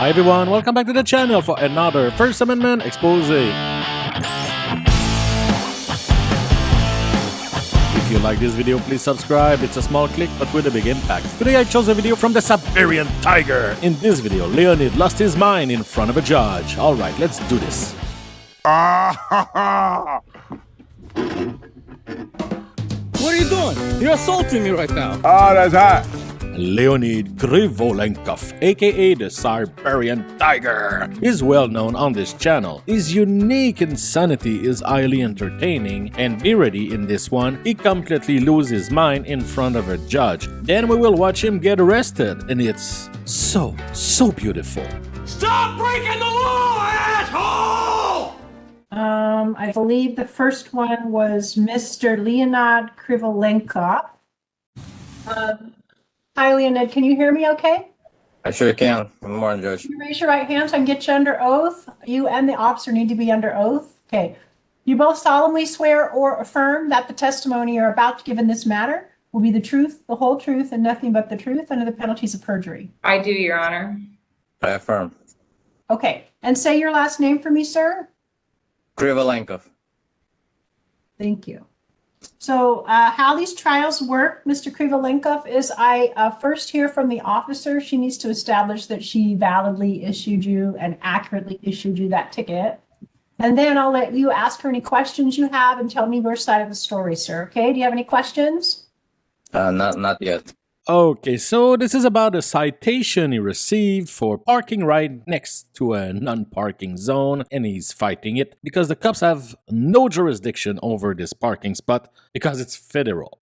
Hi everyone, welcome back to the channel for another First Amendment expose. If you like this video, please subscribe. It's a small click but with a big impact. Today I chose a video from the Siberian Tiger. In this video, Leonid lost his mind in front of a judge. Alright, let's do this. What are you doing? You're assaulting me right now. Oh, that's hot. Leonid Krivolenkov, aka the Siberian Tiger, is well known on this channel. His unique insanity is highly entertaining, and be ready in this one, he completely loses his mind in front of a judge. Then we will watch him get arrested, and it's so beautiful. Stop breaking the law, asshole! I believe the first one was Mr. Leonid Krivolenkov. Hi, Leonid. Can you hear me okay? I sure can. Good morning, Judge. Can you raise your right hand so I can get you under oath? You and the officer need to be under oath. Okay. You both solemnly swear or affirm that the testimony you're about to give in this matter will be the truth, the whole truth, and nothing but the truth under the penalties of perjury. I do, Your Honor. I affirm. Okay. And say your last name for me, sir. Krivolenkov. Thank you. So how these trials work, Mr. Krivolenkov, is I first hear from the officer. She needs to establish that she validly issued you and accurately issued you that ticket. And then I'll let you ask her any questions you have and tell me your side of the story, sir. Okay, do you have any questions? Not yet. Okay, so this is about a citation he received for parking right next to a non-parking zone, and he's fighting it because the cops have no jurisdiction over this parking spot because it's federal.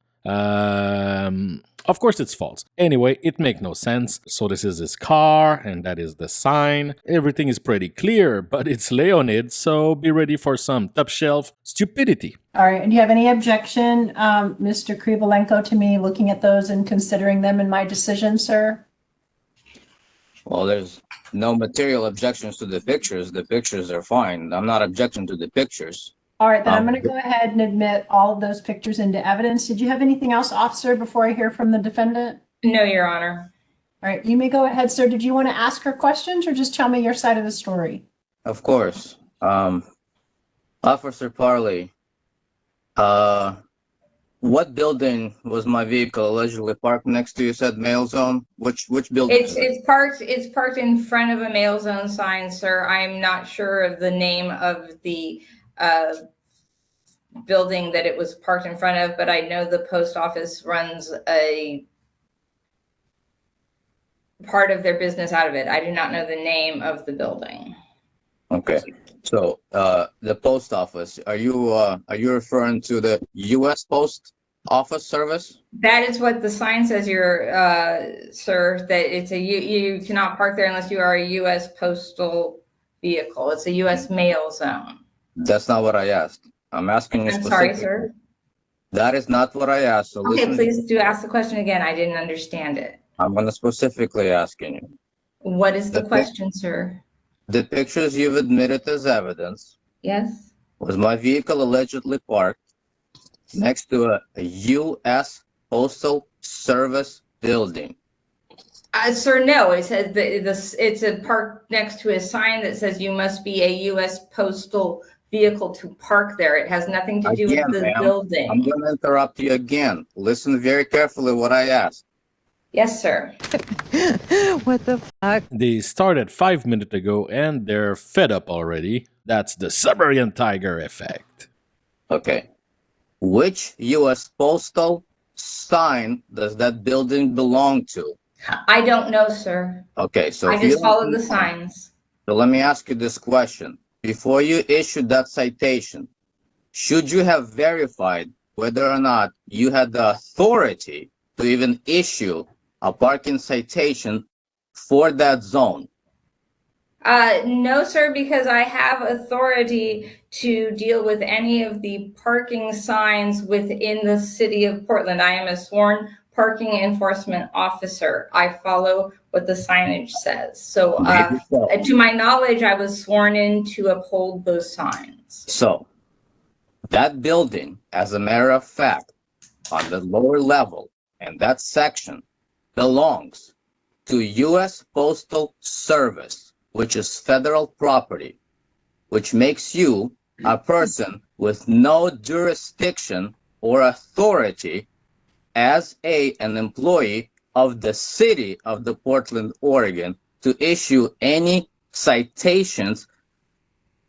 Of course it's false. Anyway, it makes no sense. So this is his car, and that is the sign. Everything is pretty clear, but it's Leonid, so be ready for some top-shelf stupidity. All right, and do you have any objection, Mr. Krivolenko, to me looking at those and considering them in my decision, sir? Well, there's no material objections to the pictures. The pictures are fine. I'm not objecting to the pictures. All right, then I'm going to go ahead and admit all of those pictures into evidence. Did you have anything else, officer, before I hear from the defendant? No, Your Honor. All right, you may go ahead, sir. Did you want to ask her questions or just tell me your side of the story? Of course. Officer Parley, what building was my vehicle allegedly parked next to? You said mail zone. Which building? It's parked in front of a mail zone sign, sir. I'm not sure of the name of the building that it was parked in front of, but I know the post office runs a part of their business out of it. I do not know the name of the building. Okay. So the post office, are you referring to the U.S. Post Office Service? That is what the sign says, sir, that it's you cannot park there unless you are a U.S. postal vehicle. It's a U.S. mail zone. That's not what I asked. I'm asking you. I'm sorry, sir. That is not what I asked. So okay, please do ask the question again. I didn't understand it. I'm going to specifically asking you. What is the question, sir? The pictures you've admitted as evidence. Yes. Was my vehicle allegedly parked next to a U.S. Postal Service building? Sir, no. It says it's a park next to a sign that says you must be a U.S. postal vehicle to park there. It has nothing to do with the building. I'm going to interrupt you again. Listen very carefully what I asked. Yes, sir. What the fuck? They started 5 minutes ago and they're fed up already. That's the Siberian Tiger effect. Okay. Which U.S. postal sign does that building belong to? I don't know, sir. Okay, so I just follow the signs. So let me ask you this question. Before you issued that citation, should you have verified whether or not you had the authority to even issue a parking citation for that zone? No, sir, because I have authority to deal with any of the parking signs within the city of Portland. I am a sworn parking enforcement officer. I follow what the signage says. So to my knowledge, I was sworn in to uphold those signs. So that building, as a matter of fact, on the lower level and that section belongs to U.S. Postal Service, which is federal property, which makes you a person with no jurisdiction or authority as an employee of the city of the Portland, Oregon, to issue any citations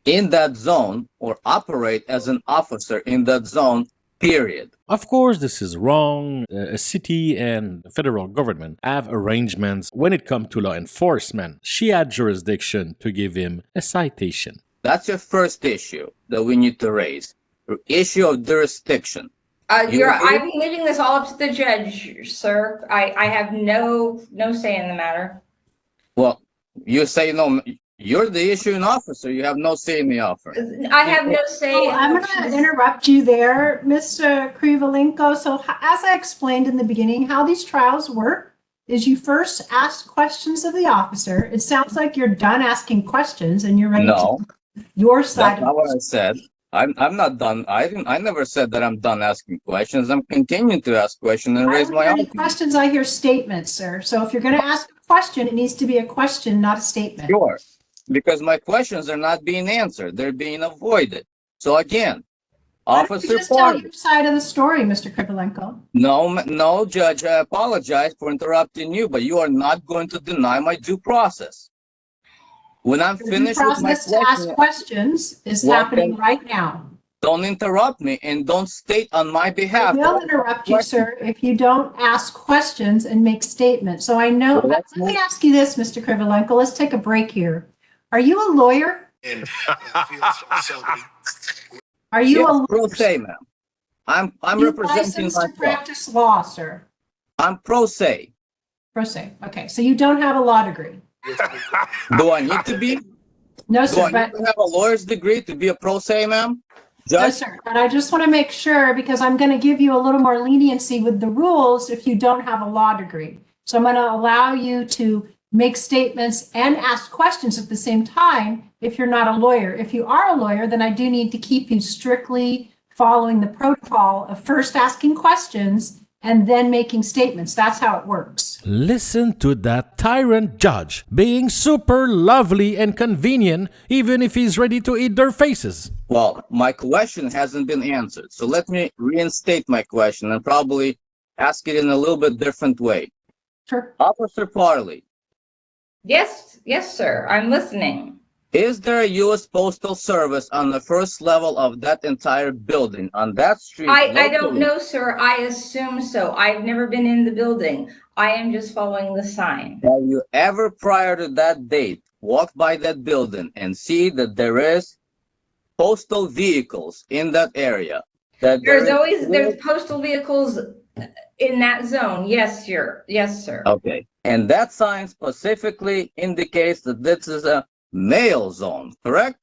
in that zone or operate as an officer in that zone, period. Of course, this is wrong. A city and the federal government have arrangements when it comes to law enforcement. She had jurisdiction to give him a citation. That's your first issue that we need to raise. Issue of jurisdiction. I'm leaving this all up to the judge, sir. I have no say in the matter. Well, you say no. You're the issuing officer. You have no say in the offer. I have no say. Oh, I'm going to interrupt you there, Mr. Krivolenkov. So as I explained in the beginning, how these trials work is you first ask questions of the officer. It sounds like you're done asking questions and you're ready to your side. That's not what I said. I'm not done. I never said that I'm done asking questions. I'm continuing to ask questions and raise my own questions. I hear statements, sir. So if you're going to ask a question, it needs to be a question, not a statement. Sure. Because my questions are not being answered. They're being avoided. So again, Officer just tell your side of the story, Mr. Krivolenkov. No, Judge, I apologize for interrupting you, but you are not going to deny my due process. When I'm finished with my process to ask questions is happening right now. Don't interrupt me and don't state on my behalf. I will interrupt you, sir, if you don't ask questions and make statements. So I know, let me ask you this, Mr. Krivolenkov. Let's take a break here. Are you a lawyer? Are you a lawyer? Pro se, ma'am. I'm representing licensed myself. to practice law, sir? I'm pro se. Pro se. Okay, so you don't have a law degree. Do I need to be? No, Do sir. I need to have a lawyer's degree to be a pro se, ma'am? Judge? No, sir. But I just want to make sure because I'm going to give you a little more leniency with the rules if you don't have a law degree. So I'm going to allow you to make statements and ask questions at the same time if you're not a lawyer. If you are a lawyer, then I do need to keep you strictly following the protocol of first asking questions and then making statements. That's how it works. Listen to that tyrant judge being super lovely and convenient even if he's ready to eat their faces. Well, my question hasn't been answered. So let me reinstate my question and probably ask it in a little bit different way. Sure. Officer Parley. Yes, sir. I'm listening. Is there a U.S. Postal Service on the first level of that entire building, on that street? I don't know, sir. I assume so. I've never been in the building. I am just following the sign. Have you ever, prior to that date, walked by that building and see that there is postal vehicles in that area? There's postal vehicles in that zone. Yes, sir. Yes, sir. Okay. And that sign specifically indicates that this is a mail zone, correct?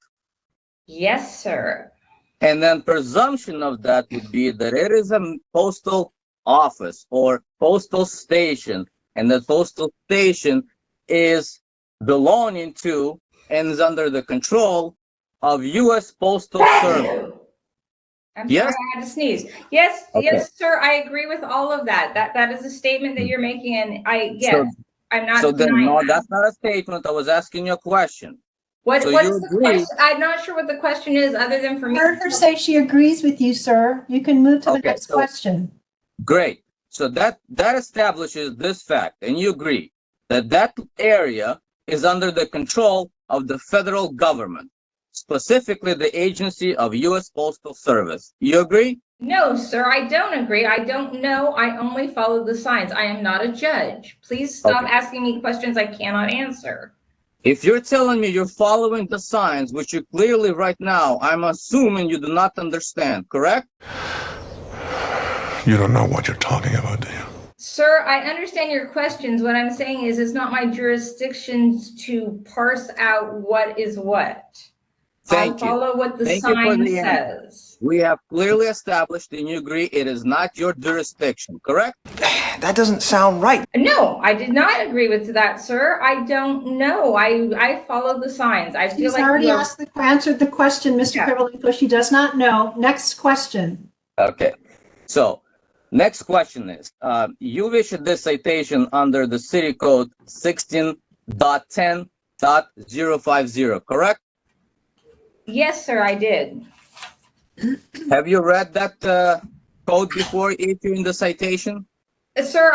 Yes, sir. And then presumption of that would be that it is a postal office or postal station, and the postal station is belonging to and is under the control of U.S. Postal Service. I'm Yes? sorry, I had to sneeze. Yes, Okay. yes, sir. I agree with all of that. That is a statement that you're making, and I'm not. So then, denying no, that. that's not a statement. I was asking you a question. What's so the you agree- question? I'm not sure what the question is, other than for I me. heard her say she agrees with you, sir. You can move to the Okay, next so- question. Great. So that establishes this fact, and you agree that that area is under the control of the federal government, specifically the agency of U.S. Postal Service. You agree? No, sir, I don't agree. I don't know. I only follow the signs. I am not a judge. Please stop Okay. asking me questions I cannot answer. If you're telling me you're following the signs, which you clearly right now, I'm assuming you do not understand, correct? You don't know what you're talking about, do you? Sir, I understand your questions. What I'm saying is it's not my jurisdiction to parse out what is what. Thank I'll you. follow what the Thank you for sign the answer. says. We have clearly established, and you agree, it is not your jurisdiction, correct? That doesn't sound right. No, I did not agree with that, sir. I don't know. I follow the signs. I feel She's like already you are- answered the question, Mr. Yeah. Krivolenkov. She does not know. Next question. Okay. So Next question is, you issued this citation under the city code 16.10.050, correct? Yes, sir, I did. Have you read that code before issuing the citation? Sir,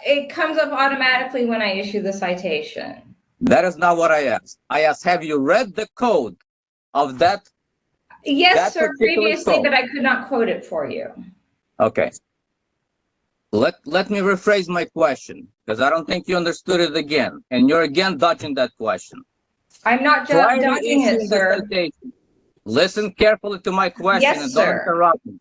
it comes up automatically when I issue the citation. That is not what I asked. I asked, have you read the code of that? Yes, That sir, particular previously, code. but I could not quote it for you. Okay. Let me rephrase my question, because I don't think you understood it again, and you're again dodging that question. I'm not Prior to dodging it, issuing the sir. citation, listen carefully to my question Yes, and don't sir. interrupt me.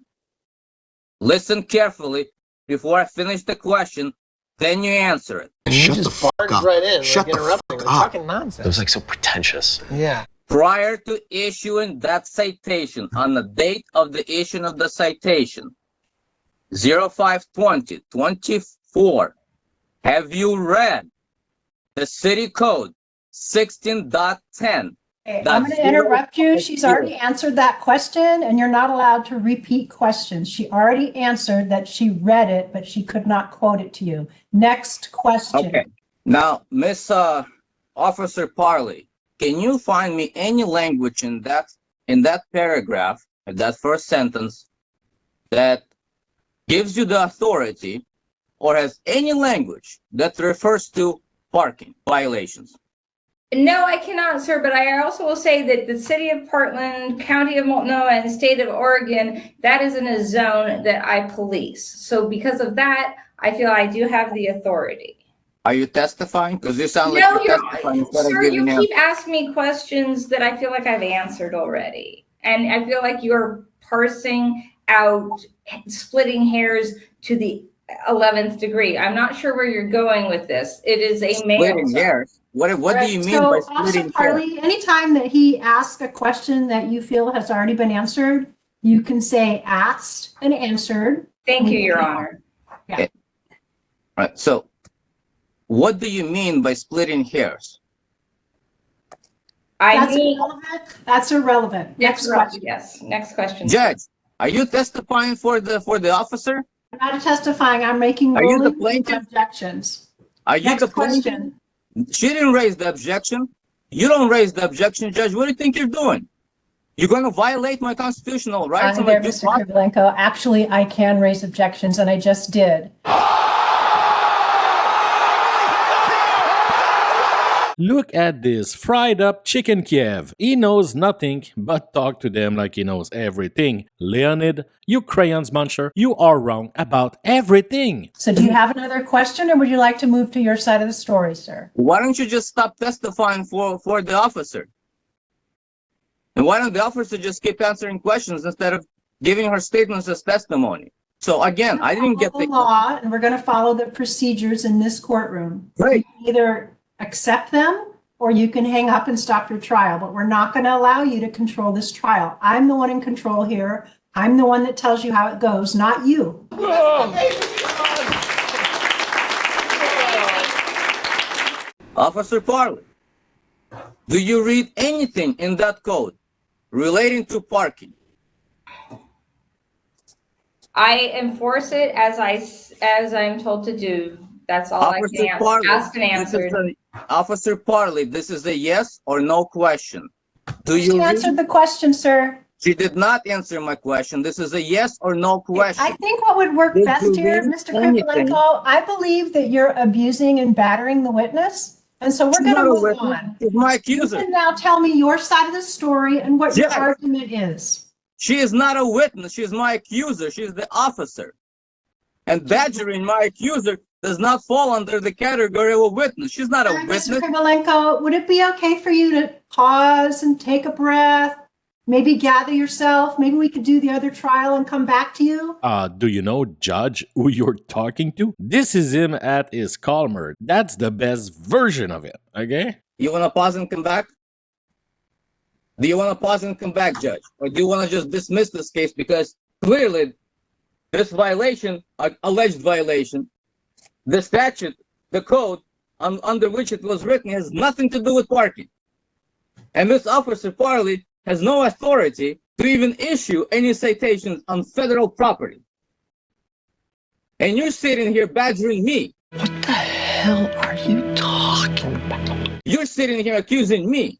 Listen carefully before I finish the question, then you answer it. Shut the fuck up. Right in, Shut like the interrupting. fuck We're up. talking nonsense. It was like so pretentious. Yeah. Prior to issuing that citation, on the date of the issue of the citation, 05/20/24, have you read the city code 16.10? Okay, I'm going to interrupt you. She's already answered that question, and you're not allowed to repeat questions. She already answered that she read it, but she could not quote it to you. Next question. Okay. Now, Miss Officer Parley, can you find me any language in that paragraph, in that first sentence, that gives you the authority or has any language that refers to parking violations? No, I cannot, sir, but I also will say that the city of Portland, county of Multnomah, and the state of Oregon, that is in a zone that I police. So because of that, I feel I do have the authority. Are you testifying? Because you sound like No, you're testifying instead of sir, you giving keep asking me questions that I feel like I've answered already. And I feel like you're parsing out, splitting hairs to the 11th degree. I'm not sure where you're going with this. It is a male splitting zone. hairs. What do you mean by splitting hairs? Harley, anytime that he asks a question that you feel has already been answered, you can say asked and answered. Thank you, Your Honor. Okay. Right. So, what do you mean by splitting hairs? That's irrelevant. Next question. Yes, next question. Judge, are you testifying for the officer? I'm not testifying. I'm making Are you the rulings and plaintiff? objections. Are you Next the plaintiff? question. She didn't raise the objection. You don't raise the objection, Judge. What do you think you're doing? You're going to violate my constitutional rights. Hi there, Mr. Krivolenkov. Actually, I can raise objections, and I just did. Look at this fried up chicken Kiev. He knows nothing but talk to them like he knows everything. Leonid, you crayons muncher, you are wrong about everything. So do you have another question, or would you like to move to your side of the story, sir? Why don't you just stop testifying for the officer? And why don't the officer just keep answering questions instead of giving her statements as testimony? So again, I didn't get the law, and we're going to follow the procedures in this courtroom. Right. You can either accept them, or you can hang up and stop your trial, but we're not going to allow you to control this trial. I'm the one in control here. I'm the one that tells you how it goes, not you. Officer Parley, do you read anything in that code relating to parking? I enforce it as I'm told to do. That's all I can ask and answer. Officer Parley, this is a yes or no question. She answered the question, sir. She did not answer my question. This is a yes or no question. I think what would work best here, Mr. Krivolenkov, I believe that you're abusing and battering the witness. And so we're going to move on. She's my accuser. You can now tell me your side of the story and what your argument is. She is not a witness. She is my accuser. She is the officer. And badgering my accuser does not fall under the category of a witness. She's not a witness. Mr. Krivolenkov, would it be okay for you to pause and take a breath? Maybe gather yourself. Maybe we could do the other trial and come back to you. Do you know, Judge, who you're talking to? This is him at his calmer. That's the best version of it, okay? You want to pause and come back? Do you want to pause and come back, Judge? Or do you want to just dismiss this case because clearly this violation, alleged violation, the statute, the code under which it was written has nothing to do with parking. And this Officer Parley has no authority to even issue any citations on federal property. And you're sitting here badgering me. What the hell are you talking about? You're sitting here accusing me.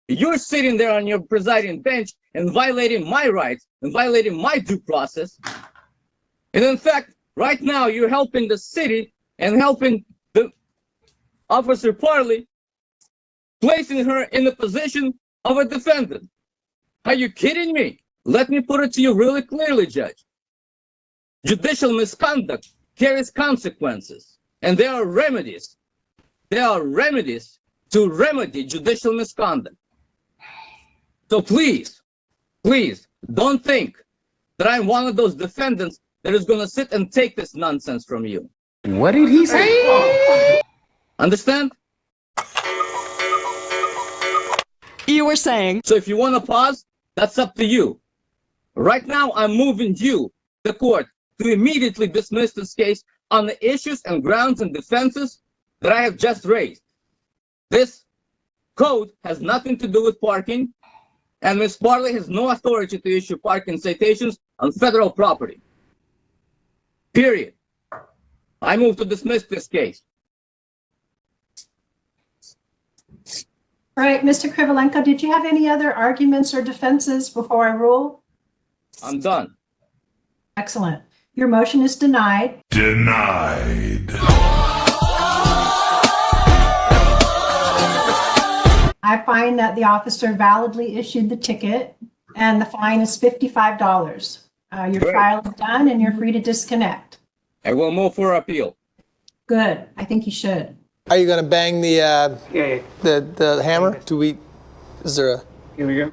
You're sitting there on your presiding bench and violating my rights and violating my due process. And in fact, right now, you're helping the city and helping the Officer Parley, placing her in the position of a defendant. Are you kidding me? Let me put it to you really clearly, Judge. Judicial misconduct carries consequences, and there are remedies. There are remedies to remedy judicial misconduct. So please, please, don't think that I'm one of those defendants that is going to sit and take this nonsense from you. What did he say? Understand? You were saying. So if you want to pause, that's up to you. Right now, I'm moving you, the court, to immediately dismiss this case on the issues and grounds and defenses that I have just raised. This code has nothing to do with parking, and Ms. Parley has no authority to issue parking citations on federal property. Period. I move to dismiss this case. All right, Mr. Krivolenkov, did you have any other arguments or defenses before I rule? I'm done. Excellent. Your motion is denied. Denied. I find that the officer validly issued the ticket and the fine is $55. Your Great. trial is done and you're free to disconnect. I will move for appeal. Good. I think you should. Are you gonna bang the the hammer? Is there a? Here we go.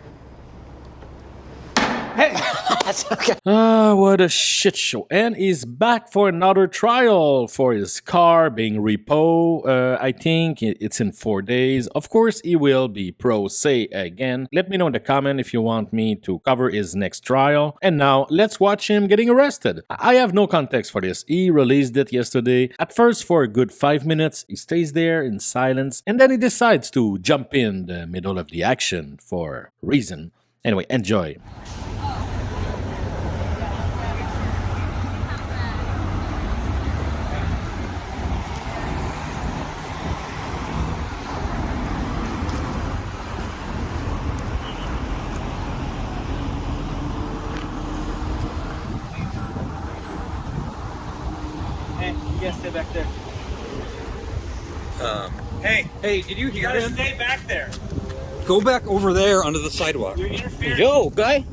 That's okay. What a shit show. And he's back for another trial for his car being repo. I think it's in 4 days. Of course, he will be pro se again. Let me know in the comment if you want me to cover his next trial. And now, let's watch him getting arrested. I have no context for this. He released it yesterday. At first, for a good 5 minutes, he stays there in silence. And then he decides to jump in the middle of the action for reason. Anyway, enjoy. Hey, you guys stay back there. Hey, did you hear him? Stay back there. Go back over there onto the sidewalk. You're interfering. Yo, guy.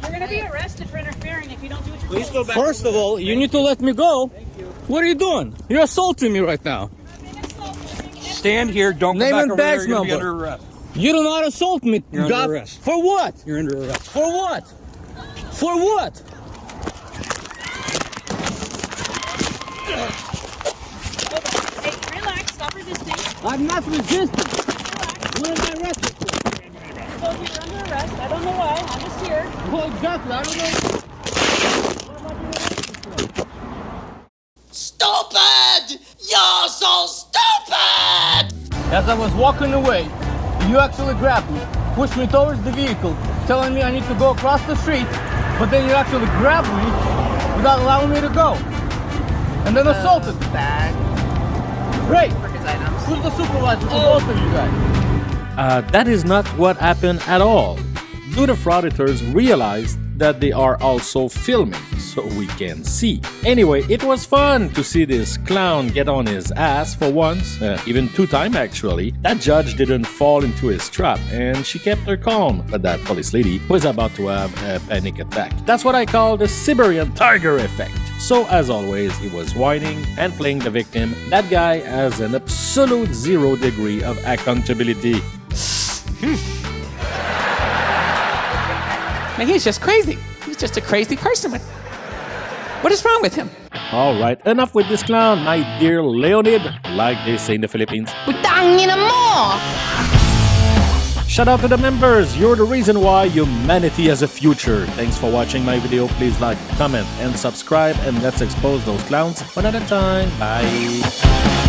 You're gonna be arrested for interfering if you don't do what you're Please told. go back. First of all, you need to let me go. What are you doing? You're assaulting me right now. Stand here. Don't Name come back and over there. badge You're gonna be number. under arrest. You do not assault me. You're under God. arrest. For what? You're under arrest. For what? For what? Hey, relax. Stop resisting. I'm not resisting. What am I arrested for? I told you you're under arrest. I don't know why. I'm just here. Well, exactly. I don't know. Stupid! You're so stupid! As I was walking away, you actually grabbed me, pushed me towards the vehicle, telling me I need to go across the street, but then you actually grabbed me without allowing me to go. And then assaulted me. Great! Who's the supervisor for both of you guys? That is not what happened at all. Do the frauditors realize that they are also filming so we can see? Anyway, it was fun to see this clown get on his ass for once, even 2 times actually. That judge didn't fall into his trap and she kept her calm, but that police lady was about to have a panic attack. That's what I call the Siberian Tiger effect. So as always, he was whining and playing the victim. That guy has an absolute 0 degree of accountability. Man, he's just crazy. He's just a crazy person. What is wrong with him? Alright, enough with this clown, my dear Leonid, like they say in the Philippines. Shout out to the members, you're the reason why humanity has a future. Thanks for watching my video, please like, comment, and subscribe, and let's expose those clowns one at a time. Bye.